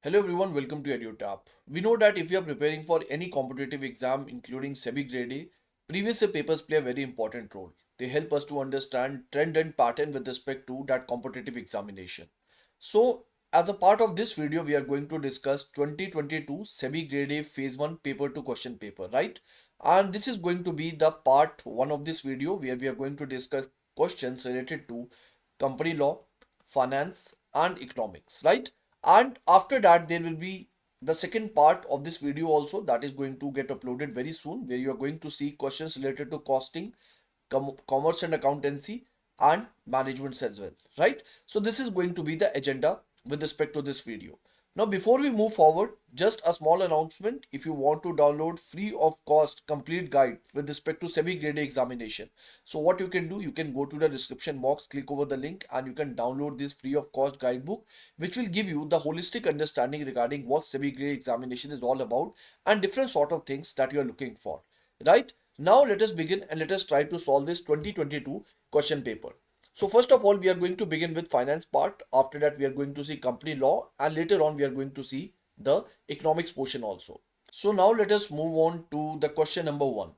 Hello everyone, welcome to EduTap. We know that if you are preparing for any competitive exam, including SEBI Grade A, previous year papers play a very important role. They help us to understand trend and pattern with respect to that competitive examination. So, as a part of this video, we are going to discuss 2022 SEBI Grade A Phase 1 paper to question paper, right? And this is going to be the part 1 of this video where we are going to discuss questions related to company law, finance, and economics, right? And after that there will be the second part of this video also that is going to get uploaded very soon, where you are going to see questions related to costing, commerce and accountancy, and management as well, right? So this is going to be the agenda with respect to this video. Now before we move forward, just a small announcement. If you want to download free of cost complete guide with respect to SEBI grade A examination, so what you can do, you can go to the description box, click over the link, and you can download this free of cost guidebook, which will give you the holistic understanding regarding what SEBI grade examination is all about and different sort of things that you are looking for, right? Now let us begin and let us try to solve this 2022 question paper. So first of all, we are going to begin with finance part. After that, we are going to see company law, and later on, we are going to see the economics portion also. So now let us move on to the question number one.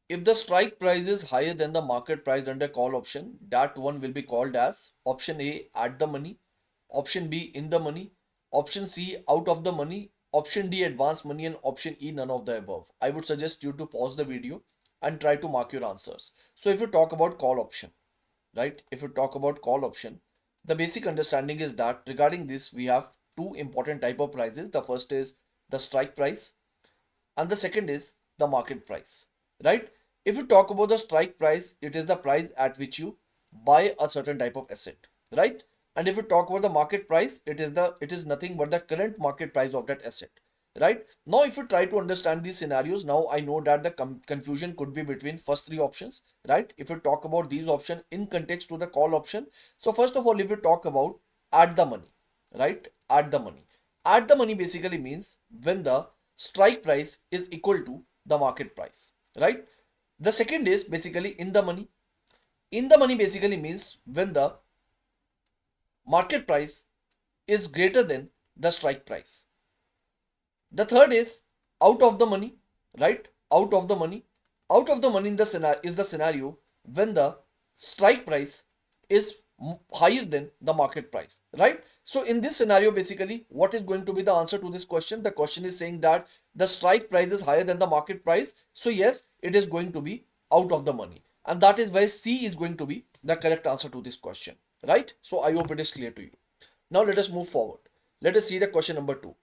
If the strike price is higher than the market price under call option, that one will be called as option A, at the money, option B, in the money, option C, out of the money, option D, advance money, and option E, none of the above. I would suggest you to pause the video and try to mark your answers. So if you talk about call option, right? If you talk about call option, the basic understanding is that regarding this, we have two important type of prices. The first is the strike price and the second is the market price, right? If you talk about the strike price, it is the price at which you buy a certain type of asset, right? And if you talk about the market price, it is nothing but the current market price of that asset, right? Now if you try to understand these scenarios, now I know that the confusion could be between first three options, right? If you talk about these options in context to the call option, so first of all, if you talk about at the money, right? At the money basically means when the strike price is equal to the market price, right? The second is basically in the money. In the money basically means when the market price is greater than the strike price. The third is out of the money, right? Out of the money. Out of the money in the scenario is the scenario when the strike price is higher than the market price, right? So in this scenario, basically, what is going to be the answer to this question? The question is saying that the strike price is higher than the market price. So yes, it is going to be out of the money. And that is why C is going to be the correct answer to this question, right? So I hope it is clear to you. Now let us move forward. Let us see the question number two.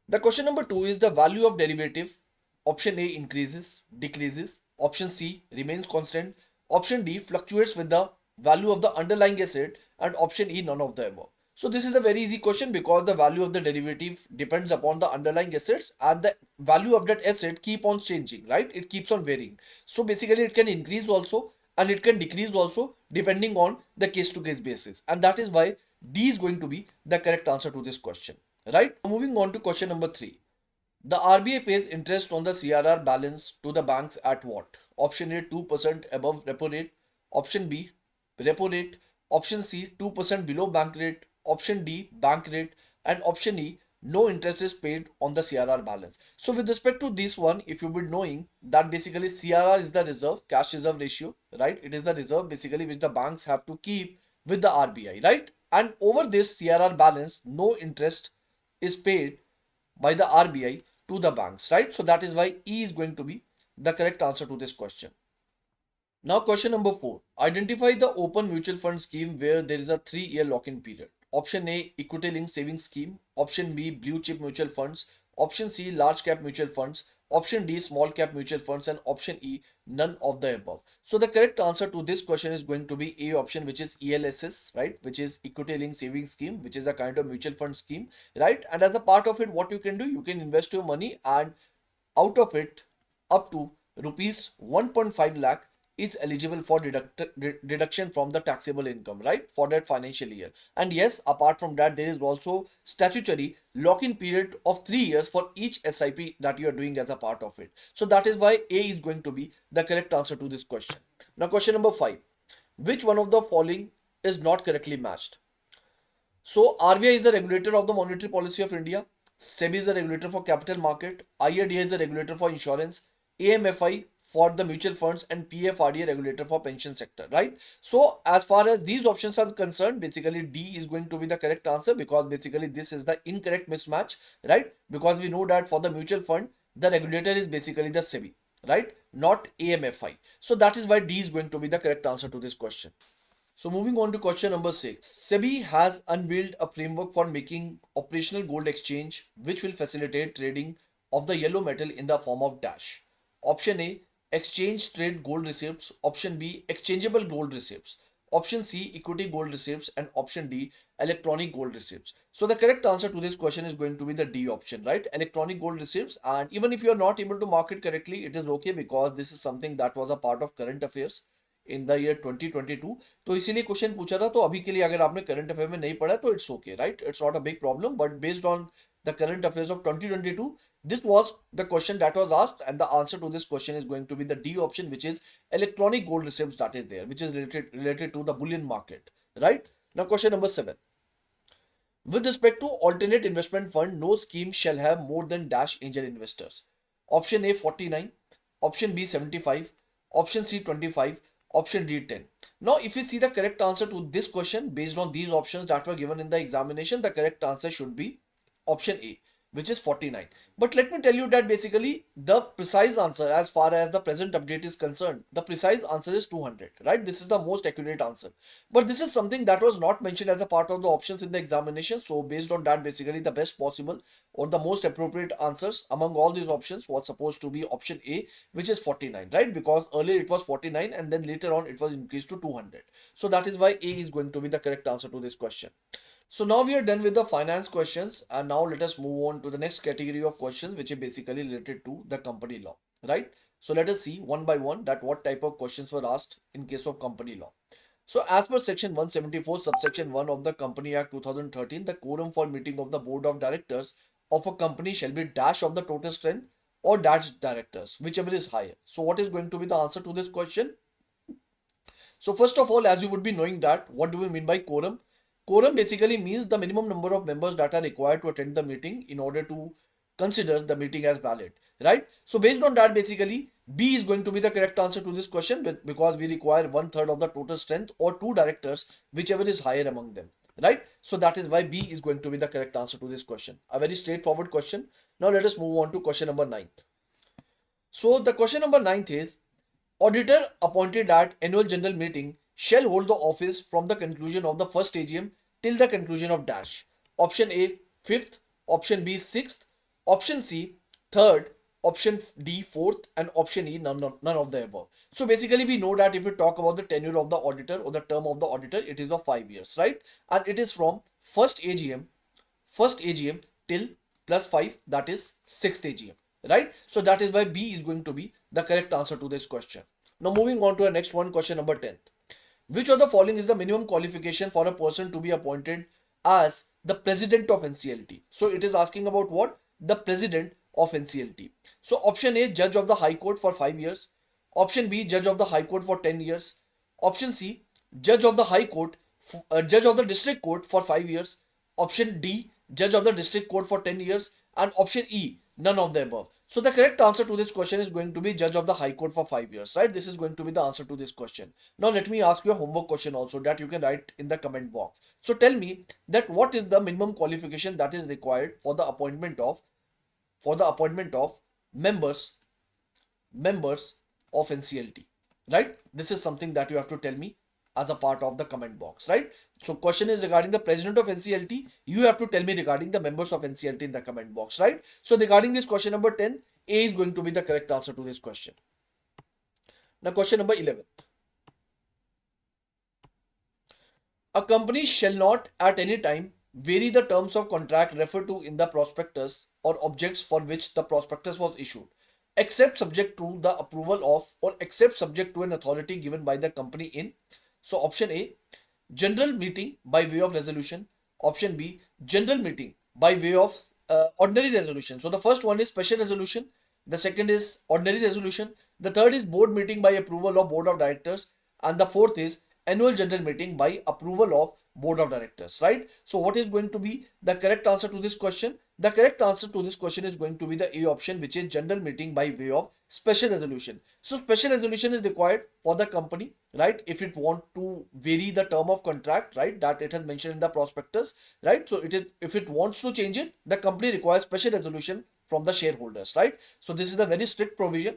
The question number two is the value of derivative. Option A increases, decreases. Option C remains constant. Option D fluctuates with the value of the underlying asset. And option E, none of the above. So this is a very easy question because the value of the derivative depends upon the underlying assets and the value of that asset keep on changing, right? It keeps on varying. So basically it can increase also and it can decrease also depending on the case to case basis. And that is why D is going to be the correct answer to this question. Right? Moving on to question number three. The RBI pays interest on the CRR balance to the banks at what? Option A, 2% above repo rate. Option B, repo rate. Option C, 2% below bank rate. Option D, bank rate. And option E, no interest is paid on the CRR balance. So with respect to this one, if you would knowing that basically CRR is the reserve, cash reserve ratio, right? It is the reserve basically which the banks have to keep with the RBI, right? And over this CRR balance, no interest is paid by the RBI to the banks, right? So that is why E is going to be the correct answer to this question. Now question number four. Identify the open mutual fund scheme where there is a 3-year lock-in period. Option A, equity linked savings scheme. Option B, blue chip mutual funds. Option C, large cap mutual funds. Option D, small cap mutual funds. And option E, none of the above. So the correct answer to this question is going to be A option, which is ELSS, right? Which is equity linked savings scheme, which is a kind of mutual fund scheme, right? And as a part of it, what you can do, you can invest your money and out of it up to rupees 1.5 lakh is eligible for deduction from the taxable income, right, for that financial year. And yes, apart from that, there is also statutory lock-in period of 3 years for each SIP that you are doing as a part of it. So that is why A is going to be the correct answer to this question. Now question number 5. Which one of the following is not correctly matched? So RBI is the regulator of the monetary policy of India. SEBI is the regulator for capital market. IRDA is the regulator for insurance. AMFI for the mutual funds, and PFRDA regulator for pension sector, right? So as far as these options are concerned, basically D is going to be the correct answer, because basically this is the incorrect mismatch, right? Because we know that for the mutual fund, the regulator is basically the SEBI, right? Not AMFI. So that is why D is going to be the correct answer to this question. So moving on to question number 6. SEBI has unveiled a framework for making operational gold exchange which will facilitate trading of the yellow metal in the form of dash. Option A, exchange trade gold receipts. Option B, exchangeable gold receipts. Option C, equity gold receipts, and option D, electronic gold receipts. So the correct answer to this question is going to be the D option, right? Electronic gold receipts. And even if you are not able to mark it correctly, it is okay, because this is something that was a part of current affairs in the year 2022. तो इसीलिए question पूछा था. तो अभी के लिए अगर आपने करंट अफेयर में नहीं पढ़ा तो it's okay, right? It's not a big problem, but based on the current affairs of 2022, this was the question that was asked, and the answer to this question is going to be the D option, which is electronic gold receipts, that is there, which is related to the bullion market, right? Now question number 7. With respect to alternate investment fund, no scheme shall have more than dash angel investors. Option A 49, option B 75, option C 25, option D 10. Now, if you see the correct answer to this question based on these options that were given in the examination, the correct answer should be option A, which is 49. But let me tell you that basically the precise answer, as far as the present update is concerned, the precise answer is 200, right? This is the most accurate answer. But this is something that was not mentioned as a part of the options in the examination. So based on that, basically the best possible or the most appropriate answers among all these options was supposed to be option A, which is 49, right? Because earlier it was 49 and then later on it was increased to 200. So that is why A is going to be the correct answer to this question. So now we are done with the finance questions, and now let us move on to the next category of questions, which is basically related to the company law, right? So let us see one by one that what type of questions were asked in case of company law. So as per section 174 subsection 1 of the Company Act 2013, the quorum for meeting of the board of directors of a company shall be dash of the total strength or dash directors, whichever is higher. So what is going to be the answer to this question? So first of all, as you would be knowing that, what do we mean by quorum? Quorum basically means the minimum number of members that are required to attend the meeting in order to consider the meeting as valid, right? So based on that, basically B is going to be the correct answer to this question, because we require 1/3 of the total strength or 2 directors, whichever is higher among them, right? So that is why B is going to be the correct answer to this question. A very straightforward question. Now let us move on to question number 9. So the question number 9 is, auditor appointed at annual general meeting shall hold the office from the conclusion of the first AGM till the conclusion of dash. Option A 5th, option B 6th, option C 3rd, option D 4th, and option E none of the above. So basically we know that if we talk about the tenure of the auditor or the term of the auditor, it is of 5 years, right? And it is from first AGM till plus 5, that is 6th AGM, right? So that is why B is going to be the correct answer to this question. Now moving on to our next one, question number 10. Which of the following is the minimum qualification for a person to be appointed as the president of NCLT? So it is asking about what? The president of NCLT. So option A, judge of the High Court for 5 years. Option B, judge of the High Court for 10 years. Option C, judge of the High Court, judge of the District Court for 5 years. Option D, judge of the District Court for 10 years. And option E, none of the above. So the correct answer to this question is going to be judge of the High Court for 5 years, right? This is going to be the answer to this question. Now let me ask you a homework question also that you can write in the comment box. So tell me that what is the minimum qualification that is required for the appointment of members of NCLT, right? This is something that you have to tell me as a part of the comment box, right? So question is regarding the president of NCLT. You have to tell me regarding the members of NCLT in the comment box, right? So regarding this question number 10, A is going to be the correct answer to this question. Now question number 11. A company shall not at any time vary the terms of contract referred to in the prospectus or objects for which the prospectus was issued, except subject to the approval of or except subject to an authority given by the company in. So option A, general meeting by way of resolution. Option B, general meeting by way of ordinary resolution. So the first one is special resolution. The second is ordinary resolution. The third is board meeting by approval of board of directors. And the fourth is annual general meeting by approval of board of directors, right? So what is going to be the correct answer to this question? The correct answer to this question is going to be the A option, which is general meeting by way of special resolution. So special resolution is required for the company, right? If it want to vary the term of contract, right, that it has mentioned in the prospectus, right? So it is, if it wants to change it, the company requires special resolution from the shareholders, right? So this is a very strict provision.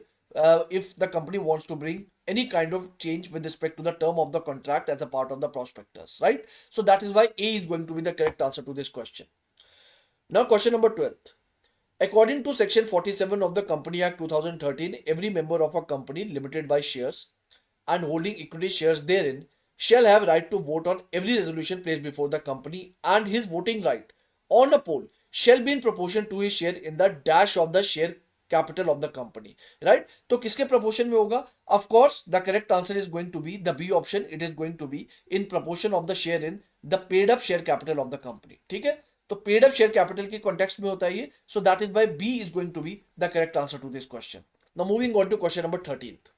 If the company wants to bring any kind of change with respect to the term of the contract as a part of the prospectus, right? So that is why A is going to be the correct answer to this question. Now question number 12. According to section 47 of the Company Act 2013, every member of a company limited by shares and holding equity shares therein shall have right to vote on every resolution placed before the company, and his voting right on a poll shall be in proportion to his share in the dash of the share capital of the company, right? तो किसके proportion में होगा? Of course the correct answer is going to be the B option. It is going to be in proportion of the share in the paid up share capital of the company. ठीक है, तो paid up share capital के context में होता है ये. So that is why B is going to be the correct answer to this question. Now moving on to question number 13th.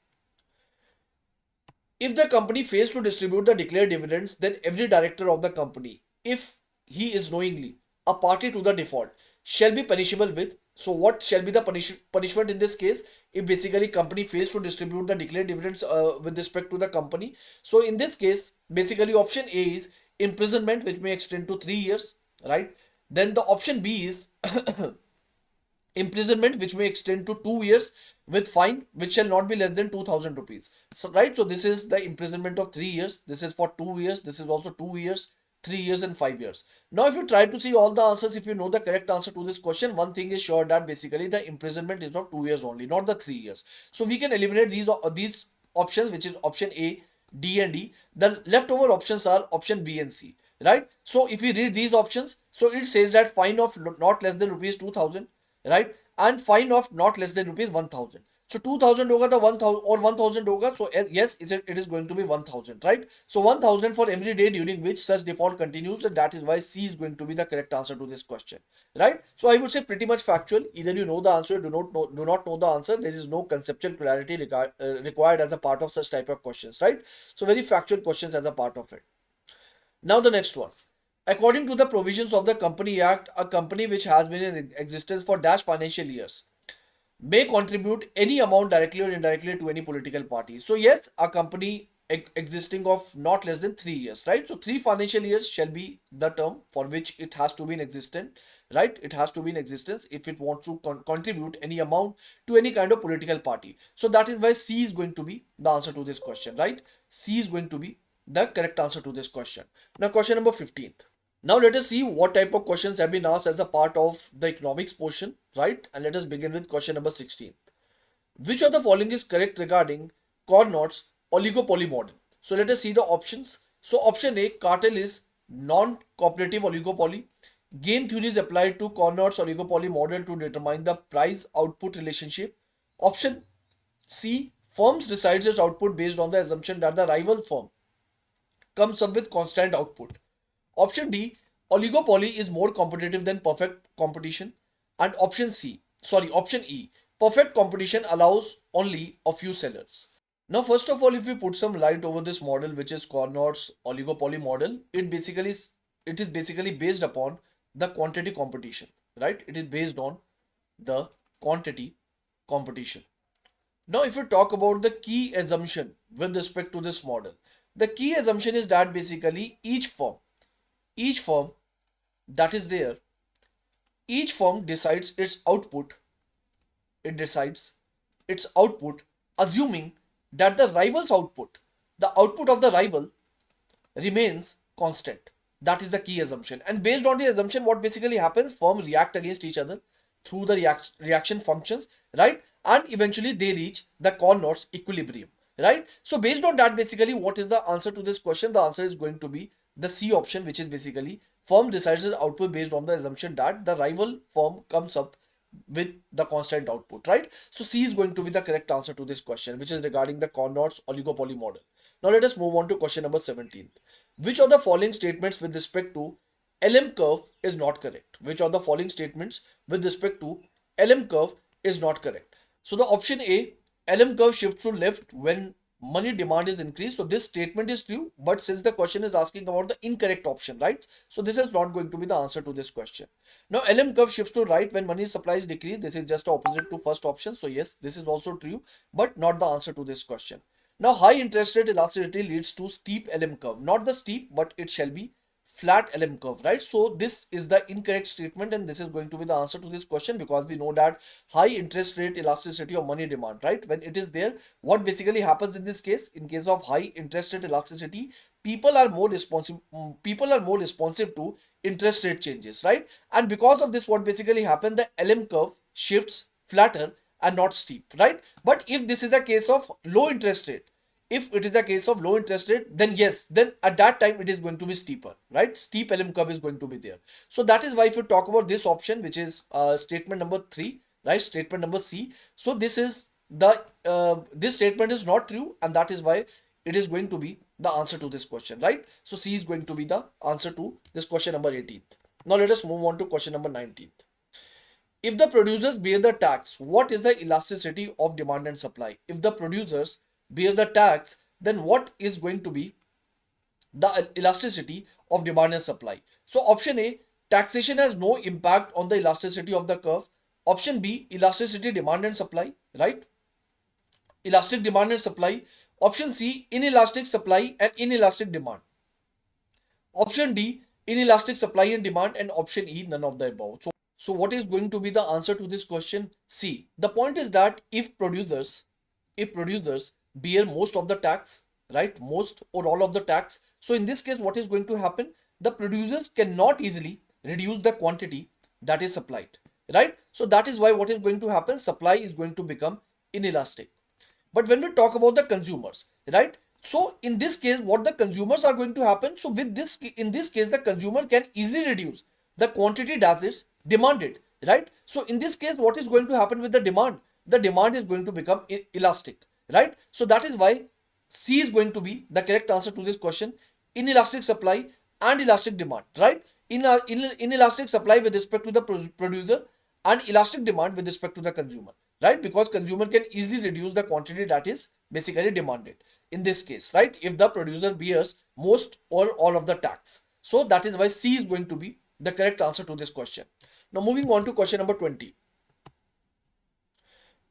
If the company fails to distribute the declared dividends, then every director of the company, if he is knowingly a party to the default, shall be punishable with. So what shall be the punishment in this case if basically company fails to distribute the declared dividends with respect to the company? So in this case, basically option A is imprisonment, which may extend to 3 years, right? Then the option B is imprisonment, which may extend to 2 years, with fine which shall not be less than 2000 rupees. So right, so this is the imprisonment of 3 years, this is for 2 years, this is also 2 years, 3 years and 5 years. Now if you try to see all the answers, if you know the correct answer to this question, one thing is sure, that basically the imprisonment is of 2 years only, not the 3 years. So we can eliminate these options, which is option A, D and E. The leftover options are option B and C, right? So if we read these options, so it says that fine of not less than rupees 2000, right, and fine of not less than rupees 1000. So 2000 होगा तो 1000 or 1000 होगा, so yes, it is going to be 1000, right? So 1000 for every day during which such default continues, and that is why C is going to be the correct answer to this question, right? So I would say pretty much factual. Either you know the answer, do not know the answer. There is no conceptual clarity required as a part of such type of questions, right? So very factual questions as a part of it. Now the next one. According to the provisions of the Company Act, a company which has been in existence for dash financial years may contribute any amount directly or indirectly to any political party. So yes, a company existing of not less than 3 years, right? So 3 financial years shall be the term for which it has to be in existence, right? It has to be in existence if it wants to contribute any amount to any kind of political party. So that is why C is going to be the answer to this question, right? C is going to be the correct answer to this question. Now question number 15th. Now let us see what type of questions have been asked as a part of the economics portion, right? And let us begin with question number 16. Which of the following is correct regarding Carnot's oligopoly model? So let us see the options. So option A, cartel is non-cooperative oligopoly. Game theory is applied to Carnot's oligopoly model to determine the price-output relationship. Option C, firms decides its output based on the assumption that the rival firm comes up with constant output. Option D, oligopoly is more competitive than perfect competition. And option E, perfect competition allows only a few sellers. Now, first of all, if we put some light over this model, which is Carnot's oligopoly model, it is basically based upon the quantity competition, right? It is based on the quantity competition. Now, if we talk about the key assumption with respect to this model, the key assumption is that basically each firm that is there, each firm decides its output, it decides its output assuming that the rival's output, the output of the rival remains constant. That is the key assumption. And based on the assumption, what basically happens, firm react against each other through the reaction functions, right? And eventually they reach the Carnot's equilibrium, right? So based on that, basically what is the answer to this question? The answer is going to be the C option, which is basically firm decides its output based on the assumption that the rival firm comes up with the constant output, right? So C is going to be the correct answer to this question, which is regarding the Carnot's oligopoly model. Now let us move on to question number 17. Which of the following statements with respect to LM curve is not correct? Which of the following statements with respect to LM curve is not correct? So the option A, LM curve shifts to left when money demand is increased. So this statement is true, but since the question is asking about the incorrect option, right? So this is not going to be the answer to this question. Now LM curve shifts to right when money supply is decreased. This is just opposite to first option. So yes, this is also true, but not the answer to this question. Now high interest rate elasticity leads to steep LM curve, not the steep, but it shall be flat LM curve, right? So this is the incorrect statement, and this is going to be the answer to this question, because we know that high interest rate elasticity of money demand, right? When it is there, what basically happens in this case? In case of high interest rate elasticity, people are more responsive to interest rate changes, right? And because of this, what basically happens, the LM curve shifts flatter and not steep, right? But if this is a case of low interest rate, if it is a case of low interest rate, then yes, then at that time it is going to be steeper, right? Steep LM curve is going to be there. So that is why if you talk about this option, which is statement number 3, right? Statement number C. So this is the this statement is not true, and that is why it is going to be the answer to this question, right? So C is going to be the answer to this question number 18th. Now let us move on to question number 19th. If the producers bear the tax, what is the elasticity of demand and supply? If the producers bear the tax, then what is going to be the elasticity of demand and supply? So option A, taxation has no impact on the elasticity of the curve. Option B, elasticity demand and supply, right? Elastic demand and supply. Option C, inelastic supply and inelastic demand. Option D, inelastic supply and demand, and option E, none of the above. So what is going to be the answer to this question? C. The point is that if producers bear most of the tax, right? Most or all of the tax. So in this case, what is going to happen? The producers cannot easily reduce the quantity that is supplied, right? So that is why what is going to happen? Supply is going to become inelastic. But when we talk about the consumers, right? So in this case, what the consumers are going to happen? So with this, in this case, the consumer can easily reduce the quantity that is demanded, right? So in this case, what is going to happen with the demand? The demand is going to become elastic, right? So that is why C is going to be the correct answer to this question. Inelastic supply and elastic demand, right? Inelastic supply with respect to the producer, and elastic demand with respect to the consumer, right? Because consumer can easily reduce the quantity that is basically demanded in this case, right? If the producer bears most or all of the tax. So that is why C is going to be the correct answer to this question. Now moving on to question number 20.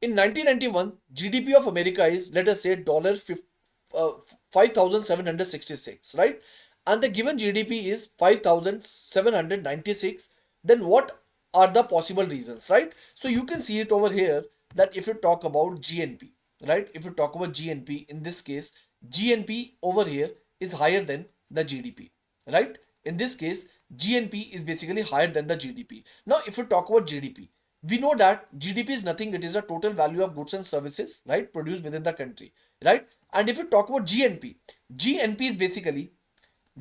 In 1991, GDP of America is, let us say, $5,766, right? And the given GDP is 5,796. Then what are the possible reasons, right? So you can see it over here that if you talk about GNP, right? If you talk about GNP, in this case, GNP over here is higher than the GDP, right? In this case, GNP is basically higher than the GDP. Now, if you talk about GDP, we know that GDP is nothing, it is a total value of goods and services, right, produced within the country, right? And if you talk about GNP, GNP is basically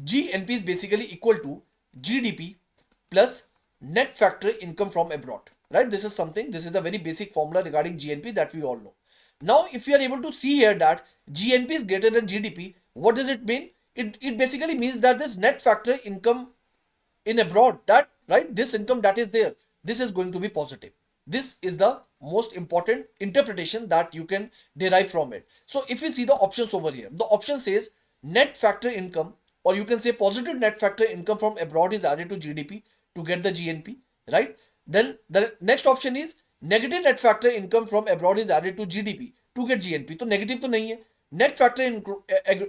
GNP is basically equal to GDP plus net factory income from abroad, right? This is something, this is a very basic formula regarding GNP that we all know. Now, if you are able to see here that GNP is greater than GDP, what does it mean? It basically means that this net factory income in abroad, that, right, this income that is there, this is going to be positive. This is the most important interpretation that you can derive from it. So if you see the options over here, the option says net factor income, or you can say positive net factor income from abroad is added to GDP to get the GNP, right? Then the next option is negative net factor income from abroad is added to GDP to get GNP. तो negative तो नहीं है. Net factor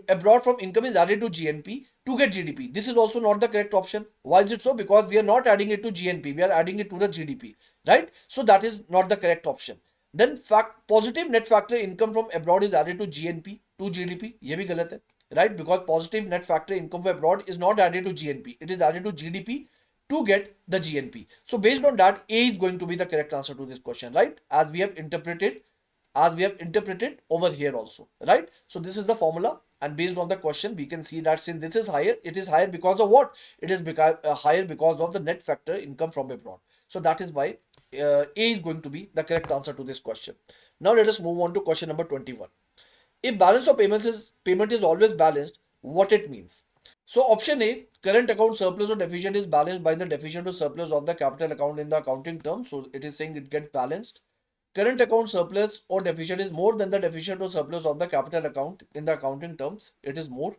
abroad from income is added to GNP to get GDP. This is also not the correct option. Why is it so? Because we are not adding it to GNP, we are adding it to the GDP, right? So that is not the correct option. Then positive net factor income from abroad is added to GNP to GDP. ये भी गलत है, right? Because positive net factor income from abroad is not added to GNP, it is added to GDP to get the GNP. So based on that, A is going to be the correct answer to this question, right? As we have interpreted over here also, right? So this is the formula, and based on the question, we can see that since this is higher, it is higher because of what? It is higher because of the net factor income from abroad. So that is why A is going to be the correct answer to this question. Now let us move on to question number 21. If balance of payment is always balanced, what it means? So option A, current account surplus or deficit is balanced by the deficit or surplus of the capital account in the accounting term. So it is saying it gets balanced. Current account surplus or deficit is more than the deficit or surplus of the capital account in the accounting terms. It is more.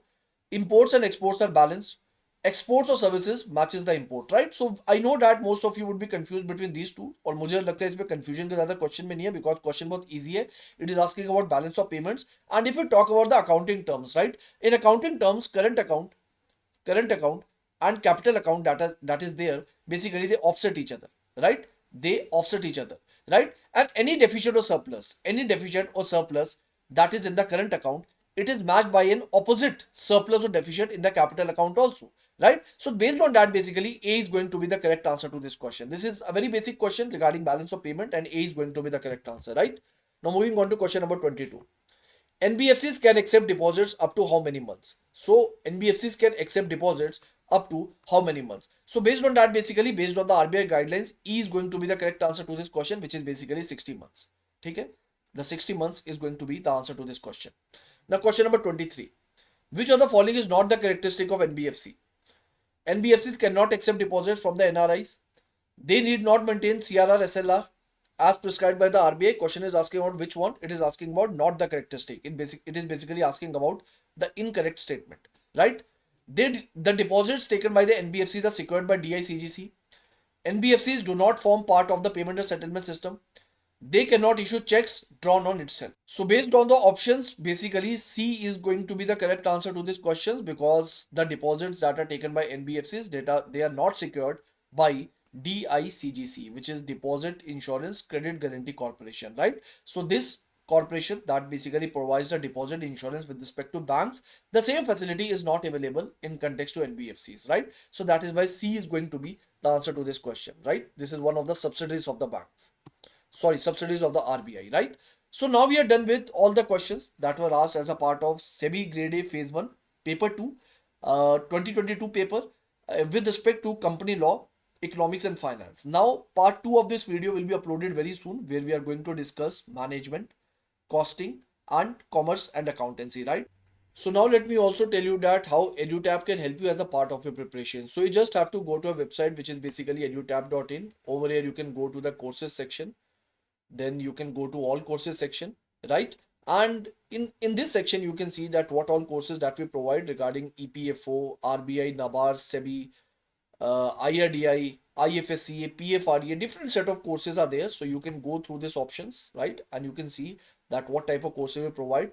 Imports and exports are balanced. Exports or services matches the import, right? So I know that most of you would be confused between these two, और मुझे लगता है इसमें confusion के ज़्यादा question में नहीं है, because question बहुत easy है. It is asking about balance of payments. And if we talk about the accounting terms, right? In accounting terms, current account and capital account that is there, basically they offset each other, right? They offset each other, right? And any deficit or surplus that is in the current account, it is matched by an opposite surplus or deficit in the capital account also, right? So based on that, basically A is going to be the correct answer to this question. This is a very basic question regarding balance of payment, and A is going to be the correct answer, right? Now moving on to question number 22. NBFCs can accept deposits up to how many months? So NBFCs can accept deposits up to how many months? So based on that, basically based on the RBI guidelines, E is going to be the correct answer to this question, which is basically 60 months. Okay? The 60 months is going to be the answer to this question. Now question number 23. Which of the following is not the characteristic of NBFC? NBFCs cannot accept deposits from the NRIs. They need not maintain CRR SLR as prescribed by the RBI. Question is asking about which one? It is asking about not the characteristic. It is basically asking about the incorrect statement, right? The deposits taken by the NBFCs are secured by DICGC. NBFCs do not form part of the payment and settlement system. They cannot issue checks drawn on itself. So based on the options, basically C is going to be the correct answer to this question, because the deposits that are taken by NBFCs data, they are not secured by DICGC, which is Deposit Insurance Credit Guarantee Corporation, right? So this corporation that basically provides the deposit insurance with respect to banks, the same facility is not available in context to NBFCs, right? So that is why C is going to be the answer to this question, right? This is one of the subsidiaries of the banks, sorry, subsidiaries of the RBI, right? So now we are done with all the questions that were asked as a part of SEBI Grade A Phase 1, Paper 2, 2022 paper with respect to company law, economics and finance. Now part 2 of this video will be uploaded very soon, where we are going to discuss management, costing and commerce and accountancy, right? So now let me also tell you that how EduTap can help you as a part of your preparation. So you just have to go to a website which is basically edutap.in. Over here you can go to the courses section, then you can go to all courses section, right? And in this section you can see that what all courses that we provide regarding EPFO, RBI, NABAR, SEBI, IRDI, IFSCA, PFRDA, different set of courses are there. So you can go through these options, right? And you can see that what type of courses we provide: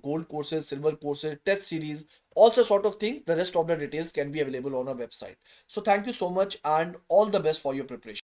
gold courses, silver courses, test series, also sort of things. The rest of the details can be available on our website. So thank you so much and all the best for your preparation.